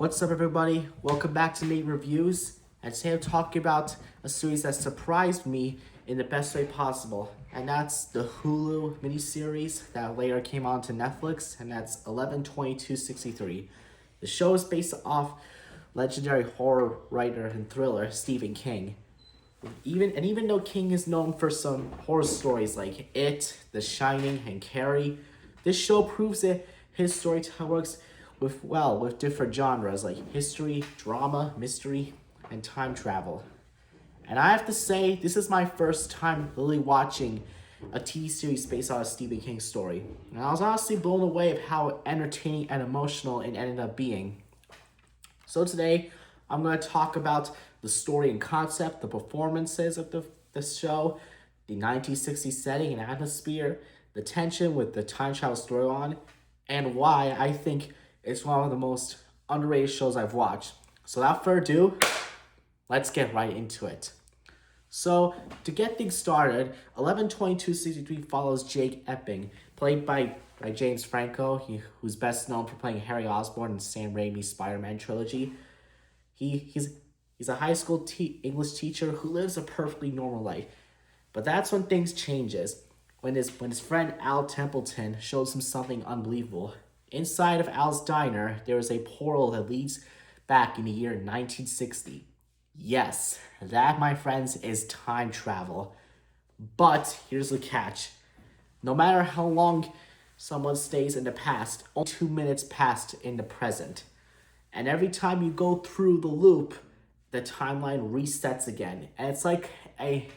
What's up, everybody? Welcome back to Me Reviews. And today I'm talking about a series that surprised me in the best way possible. And that's the Hulu miniseries that later came on to Netflix, and that's 11/22/63. The show is based off legendary horror writer and thriller Stephen King. Even though King is known for some horror stories like It, The Shining, and Carrie, this show proves that his storytelling works with different genres like history, drama, mystery, and time travel. And I have to say, this is my first time really watching a TV series based on a Stephen King story. And I was honestly blown away of how entertaining and emotional it ended up being. So today, I'm going to talk about the story and concept, the performances of the show, the 1960s setting and atmosphere, the tension with the time travel storyline, and why I think it's one of the most underrated shows I've watched. So without further ado, let's get right into it. So to get things started, 11/22/63 follows Jake Epping, played by James Franco, who's best known for playing Harry Osborn in Sam Raimi's Spider-Man trilogy. He's a high school English teacher who lives a perfectly normal life. But that's when things changes, when his friend Al Templeton shows him something unbelievable. Inside of Al's diner, there is a portal that leads back in the year 1960. Yes, that, my friends, is time travel. But here's the catch. No matter how long someone stays in the past, only 2 minutes passed in the present. And every time you go through the loop, the timeline resets again. And it's like a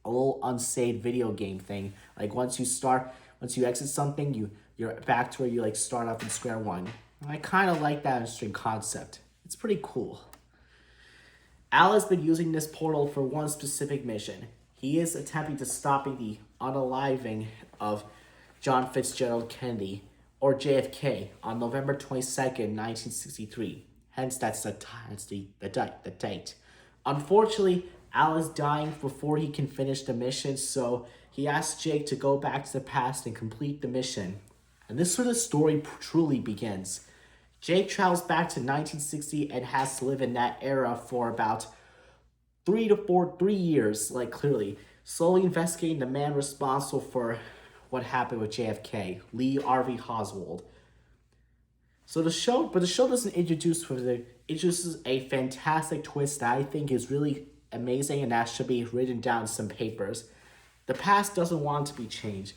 little unsaved video game thing. Like once you exit something, you're back to where you start off in square one. And I kind of like that interesting concept. It's pretty cool. Al has been using this portal for one specific mission. He is attempting to stop the unaliving of John Fitzgerald Kennedy, or JFK, on November 22nd, 1963. Hence, that's the date. Unfortunately, Al is dying before he can finish the mission, so he asks Jake to go back to the past and complete the mission. And this is where the story truly begins. Jake travels back to 1960 and has to live in that era for about 3 years, clearly, slowly investigating the man responsible for what happened with JFK, Lee Harvey Oswald. So the show doesn't introduces a fantastic twist that I think is really amazing and that should be written down in some papers. The past doesn't want to be changed.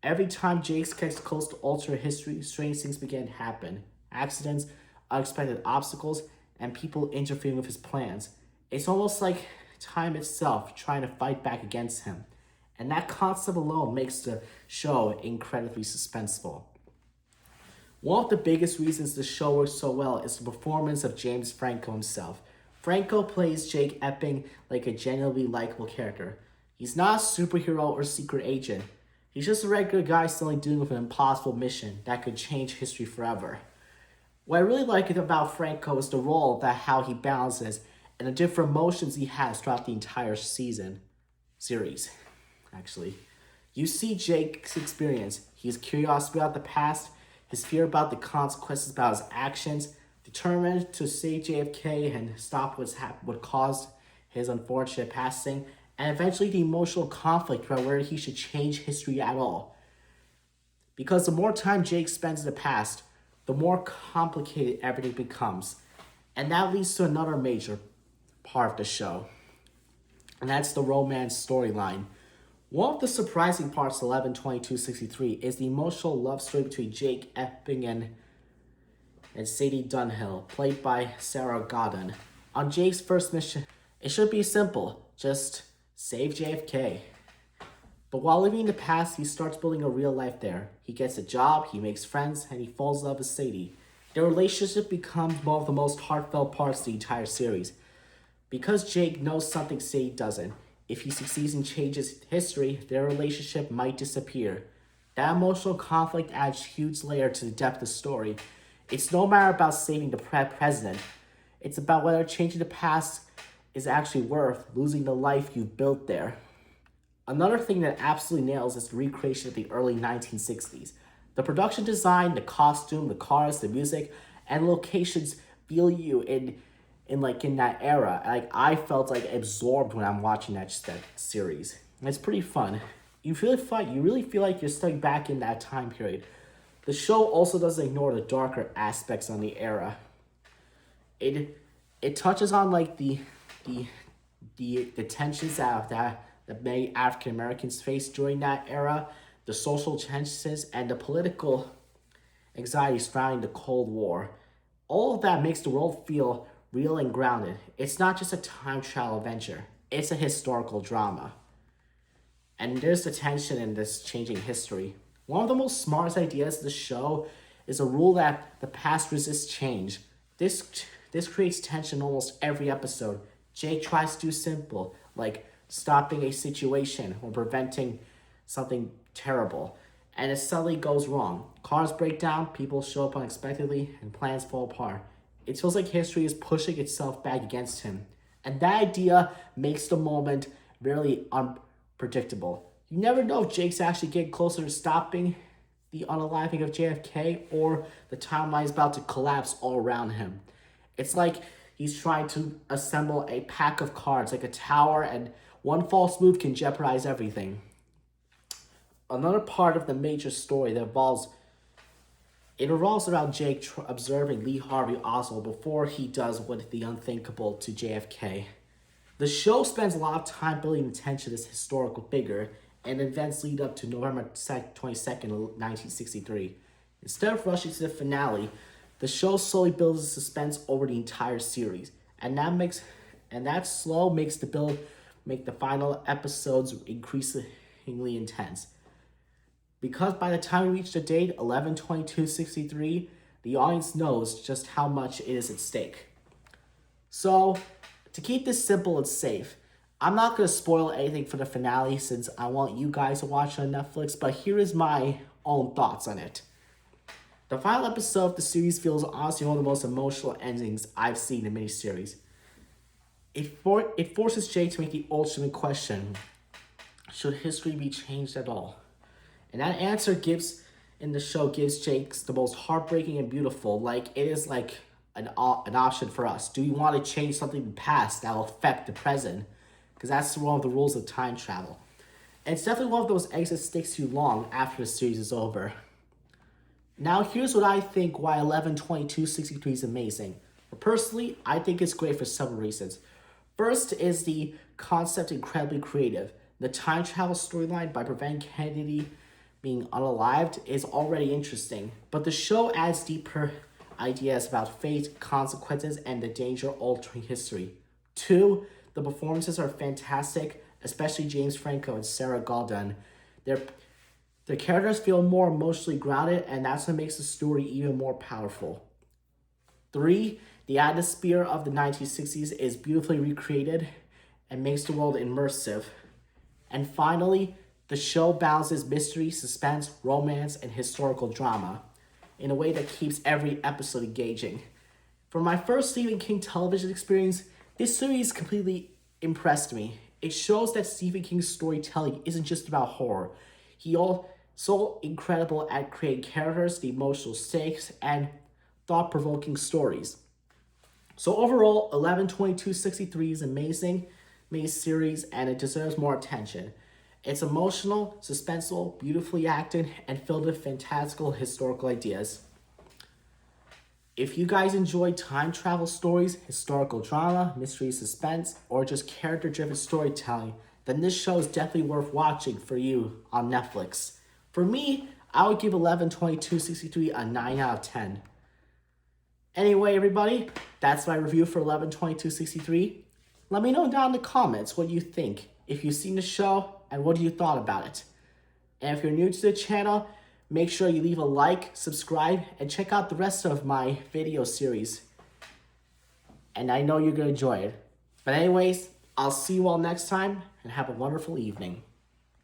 Every time Jake gets close to alternate history, strange things begin to happen. Accidents, unexpected obstacles, and people interfering with his plans. It's almost like time itself trying to fight back against him. And that concept alone makes the show incredibly suspenseful. One of the biggest reasons the show works so well is the performance of James Franco himself. Franco plays Jake Epping like a genuinely likable character. He's not a superhero or secret agent. He's just a regular guy suddenly dealing with an impossible mission that could change history forever. What I really like about Franco is the role that how he balances and the different emotions he has throughout the entire series. You see Jake's experience. His curiosity about the past, his fear about the consequences about his actions, determined to save JFK and stop what caused his unfortunate passing, and eventually the emotional conflict about whether he should change history at all. Because the more time Jake spends in the past, the more complicated everything becomes. And that leads to another major part of the show. And that's the romance storyline. One of the surprising parts of 11/22/63 is the emotional love story between Jake Epping and Sadie Dunhill, played by Sarah Godin. On Jake's first mission, it should be simple, just save JFK. But while living in the past, he starts building a real life there. He gets a job, he makes friends, and he falls in love with Sadie. Their relationship becomes one of the most heartfelt parts of the entire series. Because Jake knows something Sadie doesn't, if he succeeds and changes history, their relationship might disappear. That emotional conflict adds a huge layer to the depth of the story. It's no matter about saving the president. It's about whether changing the past is actually worth losing the life you've built there. Another thing that absolutely nails is the recreation of the early 1960s. The production design, the costume, the cars, the music, and locations feel you in that era. Like I felt like absorbed when I'm watching that series. And it's pretty fun. You really feel like you're stuck back in that time period. The show also doesn't ignore the darker aspects on the era. It touches on like the tensions that many African Americans faced during that era, the social tensions and the political anxiety surrounding the Cold War. All of that makes the world feel real and grounded. It's not just a time travel adventure, it's a historical drama. And there's the tension in this changing history. One of the most smartest ideas of the show is a rule that the past resists change. This creates tension almost every episode. Jake tries to do simple, like stopping a situation or preventing something terrible, and it suddenly goes wrong. Cars break down, people show up unexpectedly, and plans fall apart. It feels like history is pushing itself back against him. And that idea makes the moment really unpredictable. You never know if Jake's actually getting closer to stopping the unaliving of JFK or the timeline is about to collapse all around him. It's like he's trying to assemble a pack of cards like a tower, and one false move can jeopardize everything. Another part of the major story that revolves around Jake observing Lee Harvey Oswald before he does what the unthinkable to JFK. The show spends a lot of time building the tension of this historical figure, and events lead up to November 22nd, 1963. Instead of rushing to the finale, the show slowly builds the suspense over the entire series, and that slow makes the final episodes increasingly intense. Because by the time we reach the date 11/22/63, the audience knows just how much it is at stake. So, to keep this simple and safe, I'm not going to spoil anything for the finale since I want you guys to watch it on Netflix, but here is my own thoughts on it. The final episode of the series feels honestly one of the most emotional endings I've seen in a miniseries. It forces Jake to make the ultimate question: should history be changed at all? And that answer in the show gives Jake the most heartbreaking and beautiful. Like it is like an option for us. Do we want to change something in the past that will affect the present? Because that's one of the rules of time travel. And it's definitely one of those eggs that sticks too long after the series is over. Now here's what I think why 11/22/63 is amazing. Personally, I think it's great for several reasons. First is the concept incredibly creative. The time travel storyline by preventing Kennedy being unalived is already interesting, but the show adds deeper ideas about fate, consequences, and the danger of altering history. Two, the performances are fantastic, especially James Franco and Sarah Galdan. Their characters feel more emotionally grounded, and that's what makes the story even more powerful. Three, the atmosphere of the 1960s is beautifully recreated and makes the world immersive. And finally, the show balances mystery, suspense, romance, and historical drama in a way that keeps every episode engaging. For my first Stephen King television experience, this series completely impressed me. It shows that Stephen King's storytelling isn't just about horror. He also incredible at creating characters, the emotional stakes, and thought-provoking stories. So overall, 11/22/63 is amazing miniseries, and it deserves more attention. It's emotional, suspenseful, beautifully acted, and filled with fantastical historical ideas. If you guys enjoy time travel stories, historical drama, mystery, suspense, or just character-driven storytelling, then this show is definitely worth watching for you on Netflix. For me, I would give 11/22/63 a 9 out of 10. Anyway, everybody, that's my review for 11/22/63. Let me know down in the comments what you think, if you've seen the show, and what you thought about it. And if you're new to the channel, make sure you leave a like, subscribe, and check out the rest of my video series. And I know you're going to enjoy it. But anyways, I'll see you all next time, and have a wonderful evening.